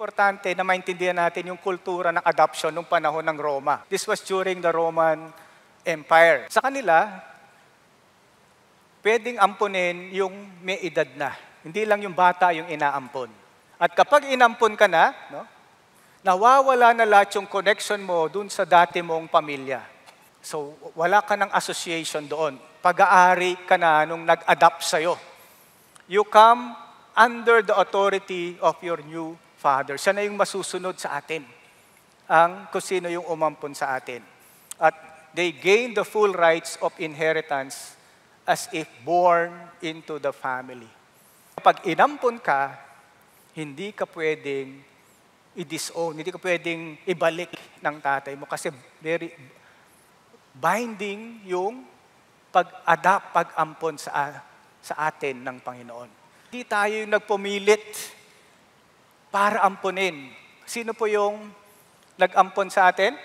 Importante na maintindihan natin yung kultura ng adoption nung panahon ng Roma. This was during the Roman Empire. Sa kanila, pwedeng ampunin yung may edad na. Hindi lang yung bata yung inaampon. At kapag inampon ka na, no, nawawala na lahat yung connection mo dun sa dati mong pamilya. So, wala ka ng association doon. Pag-aari ka na nung nag-adapt sa'yo. You come under the authority of your new father. Siya na yung masusunod sa atin. Kung sino yung umampon sa atin. At they gain the full rights of inheritance as if born into the family. Kapag inampon ka, hindi ka pwedeng i-disown, hindi ka pwedeng ibalik ng tatay mo kasi very binding yung pag-adapt, pag-ampon sa atin ng Panginoon. Hindi tayo yung nagpumilit para ampunin. Sino po yung nag-ampon sa atin?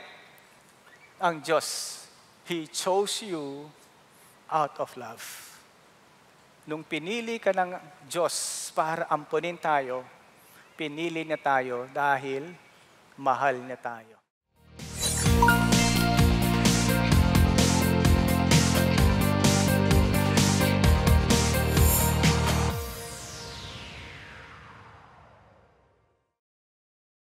Ang Diyos. He chose you out of love. Nung pinili ka ng Diyos para ampunin tayo, pinili niya tayo dahil mahal niya tayo.